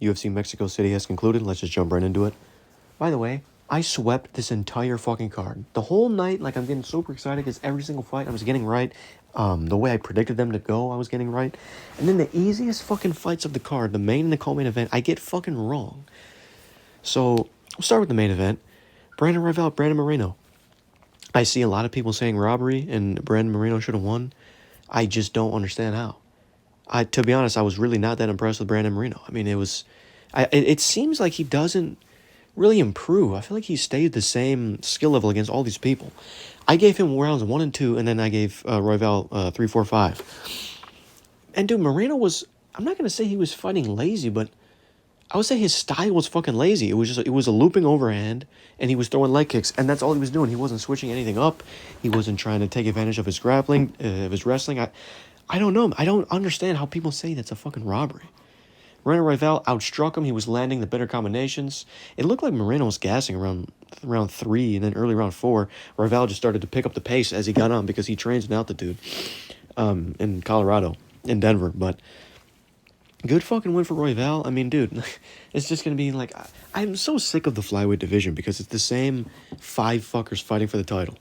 UFC Mexico City has concluded. Let's just jump right into it. By the way, I swept this entire fucking card. The whole night, like, I'm getting super excited because every single fight I was getting right. The way I predicted them to go, I was getting right. And then the easiest fucking fights of the card, the main and the co-main event, I get fucking wrong. So, we'll start with the main event. Brandon Royval, Brandon Moreno. I see a lot of people saying Robbery and Brandon Moreno should have won. I just don't understand how. To be honest, I was really not that impressed with Brandon Moreno. I mean, it seems like he doesn't really improve. I feel like he stayed the same skill level against all these people. I gave him rounds 1 and 2, and then I gave Royval 3, 4, 5. And dude, Moreno was, I'm not gonna say he was fighting lazy, but I would say his style was fucking lazy. It was a looping overhand, and he was throwing leg kicks, and that's all he was doing. He wasn't switching anything up. He wasn't trying to take advantage of his grappling, of his wrestling. I don't know. I don't understand how people say that's a fucking robbery. Moreno Royval outstruck him. He was landing the better combinations. It looked like Moreno was gassing around round 3 and then early round 4. Royval just started to pick up the pace as he got on because he trains in altitude in Colorado, in Denver. But good fucking win for Royval. I mean, dude, it's just going to be like... I'm so sick of the flyweight division because it's the same 5 fuckers fighting for the title.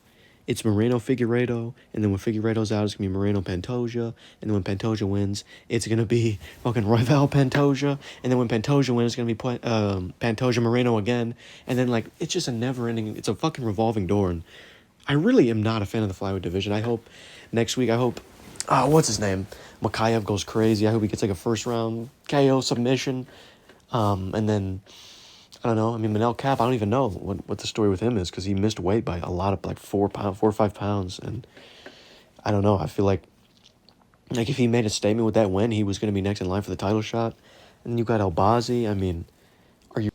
It's Moreno Figueiredo, and then when Figueiredo's out, it's going to be Moreno Pantoja, and then when Pantoja wins, it's going to be fucking Royval Pantoja, and then when Pantoja wins, it's going to be Pantoja Moreno again, and then, like, it's just a never-ending, it's a fucking revolving door, and I really am not a fan of the flyweight division. I hope next week, what's his name? Makayev goes crazy. I hope he gets, like, a first-round KO submission, and then... I don't know. I mean, Manel Cap, I don't even know what the story with him is because he missed weight by a lot of, like, 4 or 5 pounds. And I don't know. I feel like if he made a statement with that win, he was going to be next in line for the title shot. And then you got Albazi. I mean, are you...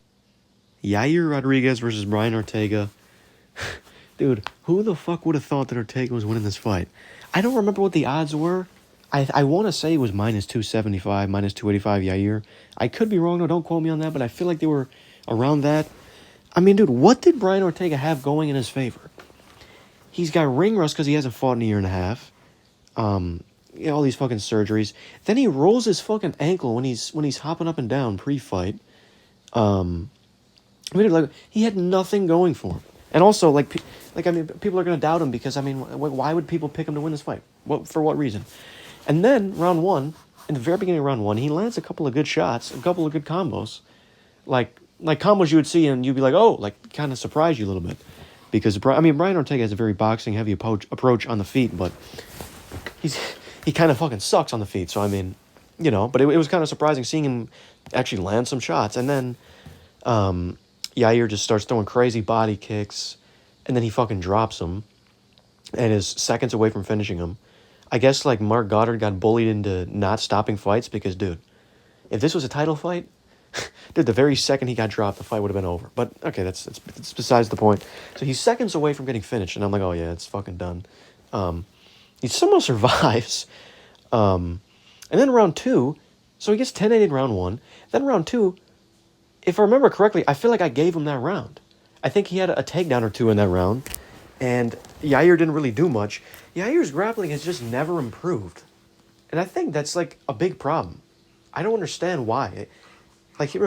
Yair Rodriguez versus Brian Ortega. Dude, who the fuck would have thought that Ortega was winning this fight? I don't remember what the odds were. I want to say it was minus 275, minus 285 Yair. I could be wrong, though. Don't quote me on that, but I feel like they were... around that. I mean, dude, what did Brian Ortega have going in his favor? He's got ring rust because he hasn't fought in a year and a half. All these fucking surgeries. Then he rolls his fucking ankle when he's hopping up and down pre-fight. I mean, like, he had nothing going for him. And also, I mean, people are gonna doubt him because, I mean, why would people pick him to win this fight? For what reason? And then round 1, in the very beginning of round 1, he lands a couple of good shots, a couple of good combos, like combos you would see and you'd be like, oh, like, kind of surprise you a little bit. Because, I mean, Brian Ortega has a very boxing-heavy approach on the feet, but he kind of fucking sucks on the feet. So, I mean, but it was kind of surprising seeing him actually land some shots. And then Yair just starts throwing crazy body kicks, and then he fucking drops him and is seconds away from finishing him. I guess, like, Mark Goddard got bullied into not stopping fights because, dude, if this was a title fight... Dude, the very second he got dropped, the fight would have been over. But, okay, that's besides the point. So he's seconds away from getting finished, and I'm like, oh, yeah, it's fucking done. He somehow survives. And then round 2, so he gets 10-8 in round 1. Then round 2, if I remember correctly, I feel like I gave him that round. I think he had a takedown or 2 in that round, and Yair didn't really do much. Yair's grappling has just never improved. And I think that's, like, a big problem. I don't understand why. Like, he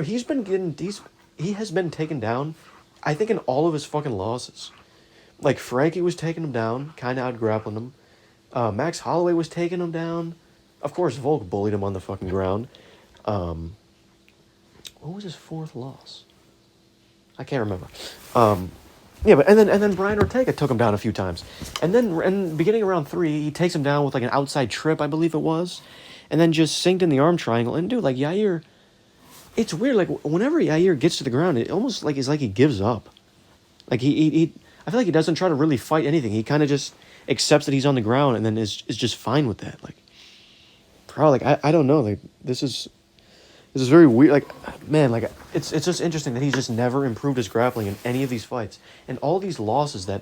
has been taken down, I think, in all of his fucking losses. Like, Frankie was taking him down, kind of out-grappling him. Max Holloway was taking him down. Of course, Volk bullied him on the fucking ground. What was his 4th loss? I can't remember. Yeah, but and then Brian Ortega took him down a few times. And then, in beginning of round 3, he takes him down with, like, an outside trip, I believe it was. And then just sinked in the arm triangle. And, dude, like, Yair... It's weird, like, whenever Yair gets to the ground, it almost like it's like he gives up. Like, I feel like he doesn't try to really fight anything. He kind of just accepts that he's on the ground and then is just fine with that. Like, bro, like, I don't know. Like, this is very weird. Like, man, like, it's just interesting that he's just never improved his grappling in any of these fights. And all these losses that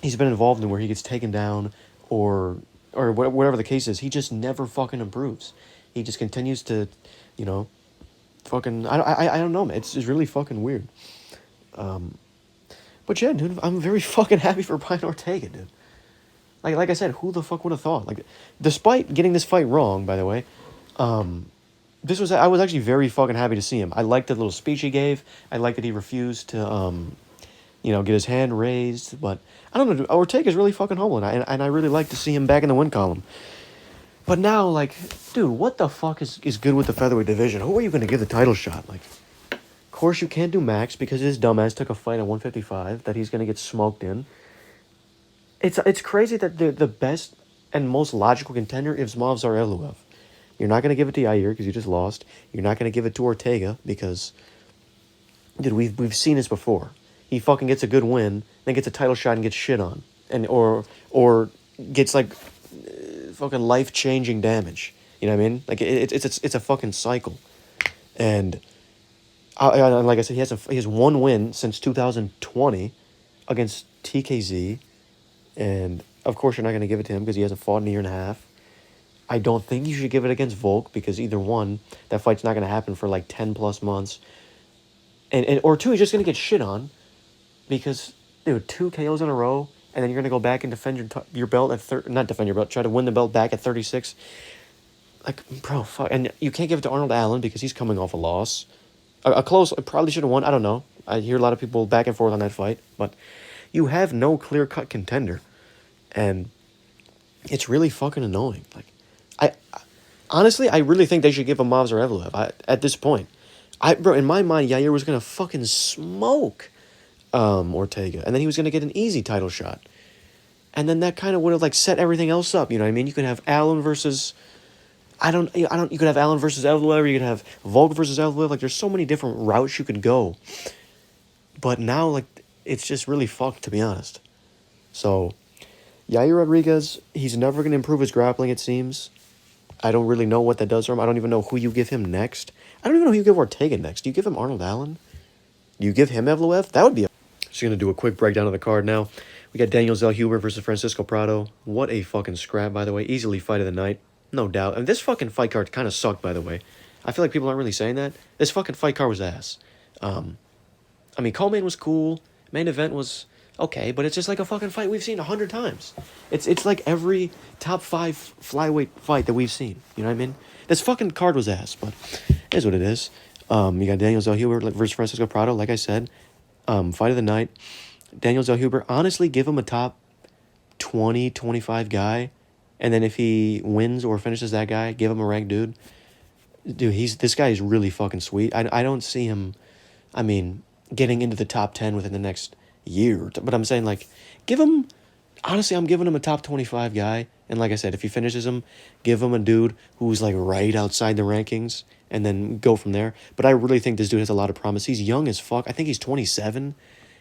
he's been involved in where he gets taken down or whatever the case is, he just never fucking improves. He just continues to, fucking... I don't know, man. It's really fucking weird. But yeah, dude, I'm very fucking happy for Brian Ortega, dude. Like I said, who the fuck would have thought? Like, despite getting this fight wrong, by the way, I was actually very fucking happy to see him. I liked the little speech he gave. I liked that he refused to get his hand raised. But I don't know. Ortega's really fucking humble, and I really like to see him back in the win column. But now, like, dude, what the fuck is good with the featherweight division? Who are you gonna give the title shot? Like, of course you can't do Max because his dumbass took a fight at 155 that he's gonna get smoked in. It's crazy that the best and most logical contender is Movsar. You're not gonna give it to Yair because you just lost. You're not gonna give it to Ortega because, dude, we've seen this before. He fucking gets a good win, then gets a title shot and gets shit on, and or gets like fucking life changing damage. You know what I mean? Like it's a fucking cycle, and like I said, he has one win since 2020 against TKZ, and of course you're not gonna give it to him because he hasn't fought in a year and a half. I don't think you should give it against Volk because either one, that fight's not gonna happen for like 10 plus months, and or two, he's just gonna get shit on, because dude, 2 KOs in a row. And then you're gonna go back and defend your belt at not defend your belt, try to win the belt back at 36. Like, bro, fuck. And you can't give it to Arnold Allen because he's coming off a loss. A close, probably should have won. I don't know. I hear a lot of people back and forth on that fight, but you have no clear cut contender, and it's really fucking annoying. Like, honestly, I really think they should give him Movsar at this point. Bro, in my mind, Yair was gonna fucking smoke Ortega, and then he was gonna get an easy title shot, and then that kind of would have like set everything else up. You know what I mean? You could have Allen versus, you could have Allen versus Evloev, you could have Volk versus Evloev. Like, there's so many different routes you could go, but now like it's just really fucked, to be honest. So, Yair Rodriguez, he's never gonna improve his grappling. It seems. I don't really know what that does for him. I don't even know who you give him next. I don't even know who you give Ortega next. Do you give him Arnold Allen? Do you give him Evloev? That would be. Just going to do a quick breakdown of the card now. We got Daniel Zellhuber versus Francisco Prado. What a fucking scrap, by the way. Easily fight of the night. No doubt. And this fucking fight card kind of sucked, by the way. I feel like people aren't really saying that. This fucking fight card was ass. I mean, co-main was cool. Main event was okay, but it's just like a fucking fight we've seen 100 times. It's like every top 5 flyweight fight that we've seen. You know what I mean? This fucking card was ass, but it is what it is. You got Daniel Zellhuber versus Francisco Prado, like I said. Fight of the night. Daniel Zellhuber, honestly, give him a top 20, 25 guy. And then if he wins or finishes that guy, give him a ranked dude. Dude, this guy is really fucking sweet. I don't see him, I mean, getting into the top 10 within the next year. But I'm saying, like, give him, honestly, I'm giving him a top 25 guy. And like I said, if he finishes him, give him a dude who's, like, right outside the rankings. And then go from there. But I really think this dude has a lot of promise. He's young as fuck. I think he's 27.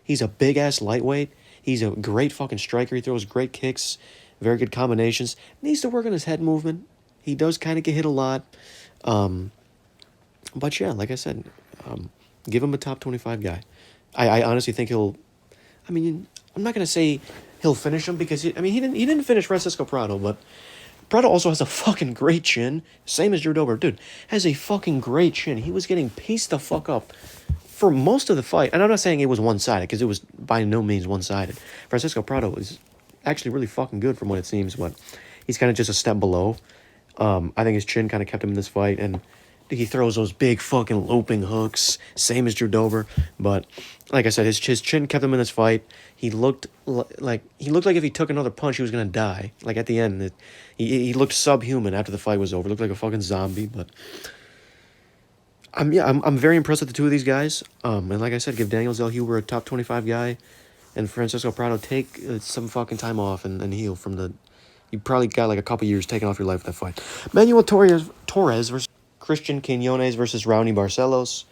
He's a big-ass lightweight. He's a great fucking striker. He throws great kicks, very good combinations. Needs to work on his head movement. He does kind of get hit a lot. But yeah, like I said, give him a top 25 guy. I honestly think he'll... I mean, I'm not going to say he'll finish him because, he didn't finish Francisco Prado, but... Prado also has a fucking great chin. Same as Drew Dober. Dude, has a fucking great chin. He was getting pieced the fuck up for most of the fight. And I'm not saying it was one-sided, because it was by no means one-sided. Francisco Prado is actually really fucking good from what it seems, but he's kind of just a step below. I think his chin kind of kept him in this fight, and he throws those big fucking looping hooks, same as Drew Dober. But like I said, his chin kept him in this fight. He looked like if he took another punch, he was gonna die. Like at the end, he looked subhuman after the fight was over. Looked like a fucking zombie. But I'm very impressed with the two of these guys. And like I said, give Daniel Zellhuber a top 25 guy, and Francisco Prado take some fucking time off and heal from the. You probably got like a couple years taken off your life with that fight. Manuel Torres versus Christian Quinones versus Raoni Barcelos.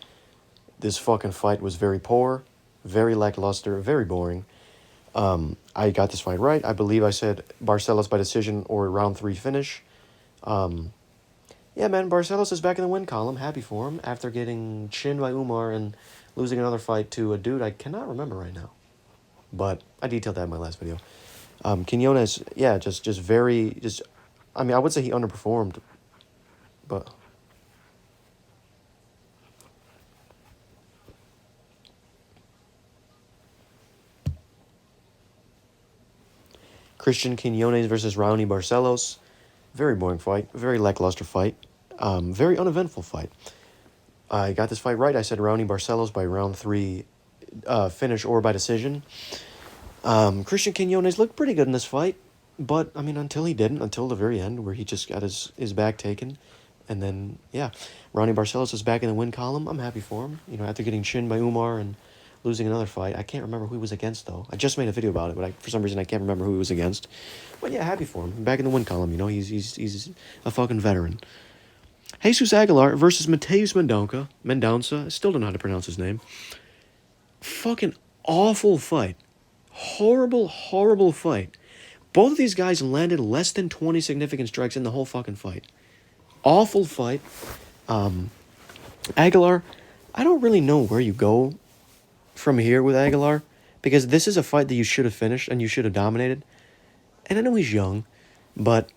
This fucking fight was very poor, very lackluster, very boring. I got this fight right. I believe I said Barcelos by decision or round 3 finish. Yeah, man, Barcelos is back in the win column. Happy for him after getting chinned by Umar and losing another fight to a dude I cannot remember right now. But I detailed that in my last video. Quinones, yeah, I would say he underperformed, but... Christian Quinones versus Raoni Barcelos. Very boring fight. Very lackluster fight. Very uneventful fight. I got this fight right. I said Raoni Barcelos by round 3 finish or by decision. Christian Quinones looked pretty good in this fight, but, I mean, until he didn't, until the very end, where he just got his back taken. And then, yeah, Raoni Barcelos is back in the win column. I'm happy for him. You know, after getting chinned by Umar and losing another fight. I can't remember who he was against, though. I just made a video about it, but for some reason I can't remember who he was against. But yeah, happy for him. Back in the win column, you know, he's a fucking veteran. Jesus Aguilar versus Mateus Mendonça. I still don't know how to pronounce his name. Fucking awful fight. Horrible, horrible fight. Both of these guys landed less than 20 significant strikes in the whole fucking fight. Awful fight. Aguilar, I don't really know where you go from here with Aguilar, because this is a fight that you should have finished and you should have dominated. And I know he's young, but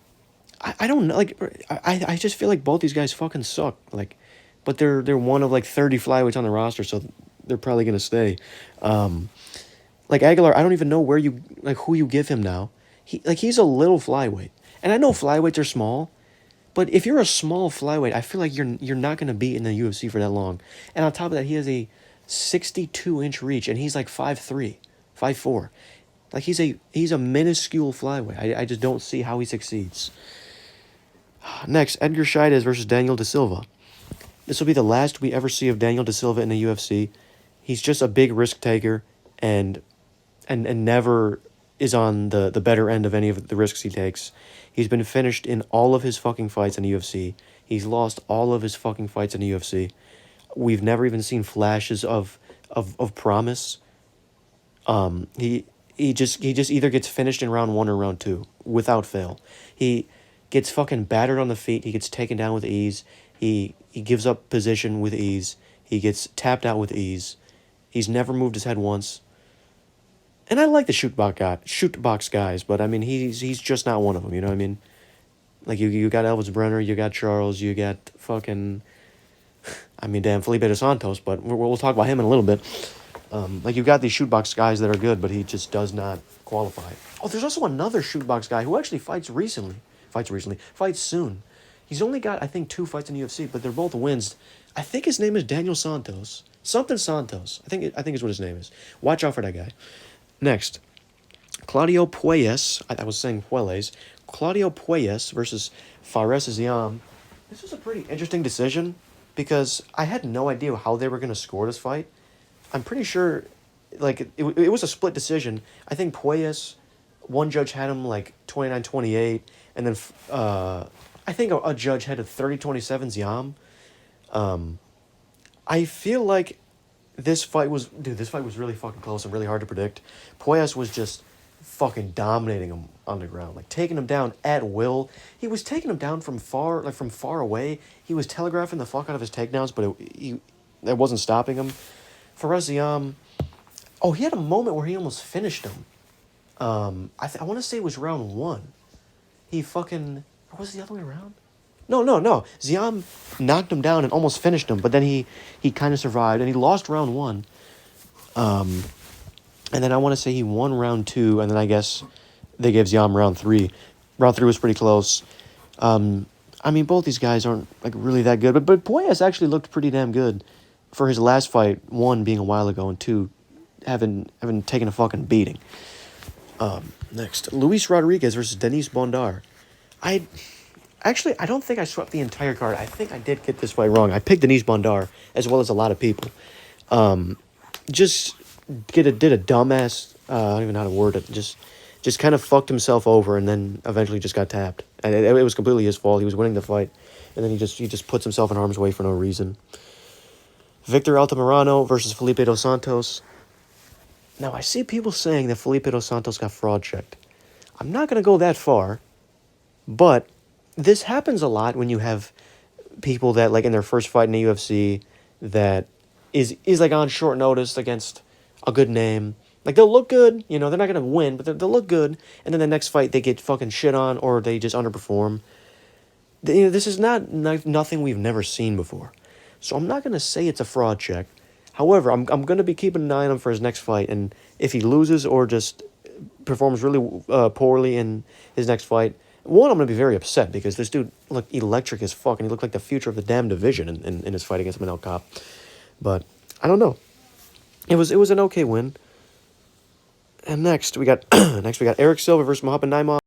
I don't know, like, I just feel like both these guys fucking suck. Like, but they're one of like 30 flyweights on the roster, so they're probably gonna stay. Like Aguilar, I don't even know where you, like, who you give him now. He's a little flyweight, and I know flyweights are small, but if you're a small flyweight, I feel like you're not gonna be in the UFC for that long. And on top of that, he has a 62-inch reach, and he's like 5'3", 5'4". Like, he's a minuscule flyweight. I just don't see how he succeeds. Next, Edgar Chairez versus Daniel Da Silva. This will be the last we ever see of Daniel Da Silva in the UFC. He's just a big risk taker and never is on the better end of any of the risks he takes. He's been finished in all of his fucking fights in the UFC. He's lost all of his fucking fights in the UFC. We've never even seen flashes of promise. He just either gets finished in round 1 or round 2 without fail. He gets fucking battered on the feet. He gets taken down with ease. He gives up position with ease. He gets tapped out with ease. He's never moved his head once. And I like the shoot box guys, but I mean he's just not one of them. You know what I mean? Like you got Elvis Brenner, you got Charles, you got fucking, I mean, damn, Felipe Dos Santos, but we'll talk about him in a little bit. Like, you got these shootbox guys that are good, but he just does not qualify. Oh, there's also another shootbox guy who actually fights soon. He's only got, I think, 2 fights in the UFC, but they're both wins. I think his name is Daniel Santos. Something Santos. I think is what his name is. Watch out for that guy. Next, Claudio Puelles. I was saying Puelles. Claudio Puelles versus Fares Ziam. This was a pretty interesting decision because I had no idea how they were going to score this fight. I'm pretty sure, like, it was a split decision. I think Puelles, one judge had him, like, 29-28, and then I think a judge had a 30-27 Ziam. I feel like this fight was really fucking close and really hard to predict. Puelles was just fucking dominating him on the ground, like, taking him down at will. He was taking him down from far away. He was telegraphing the fuck out of his takedowns, but that wasn't stopping him. Fares Ziam, he had a moment where he almost finished him. I want to say it was round 1. He fucking, or was it the other way around? No. Ziam knocked him down and almost finished him, but then he kind of survived, and he lost round 1. And then I want to say he won round 2, and then I guess they gave Ziam round 3. Round 3 was pretty close. I mean, both these guys aren't, like, really that good, but Puelles actually looked pretty damn good for his last fight, 1 being a while ago, and 2 having taken a fucking beating. Next, Luis Rodriguez versus Denis Bondar. I don't think I swept the entire card. I think I did get this fight wrong. I picked Denis Bondar, as well as a lot of people. Just did a dumbass, I don't even know how to word it, just kind of fucked himself over, and then eventually just got tapped. And it was completely his fault. He was winning the fight, and then he just puts himself in harm's way for no reason. Victor Altamirano versus Felipe Dos Santos. Now, I see people saying that Felipe Dos Santos got fraud checked. I'm not going to go that far, but this happens a lot when you have people that, like, in their first fight in the UFC that is like on short notice against a good name. Like, they'll look good, you know, they're not going to win, but they'll look good, and then the next fight they get fucking shit on or they just underperform. This is nothing we've never seen before. So I'm not going to say it's a fraud check. However, I'm going to be keeping an eye on him for his next fight, and if he loses or just performs really poorly in his next fight, One, I'm going to be very upset because this dude looked electric as fuck, and he looked like the future of the damn division in his fight against Manel Cop. But I don't know. It was an okay win. And next we got Eric Silva versus Muhammad Naimov.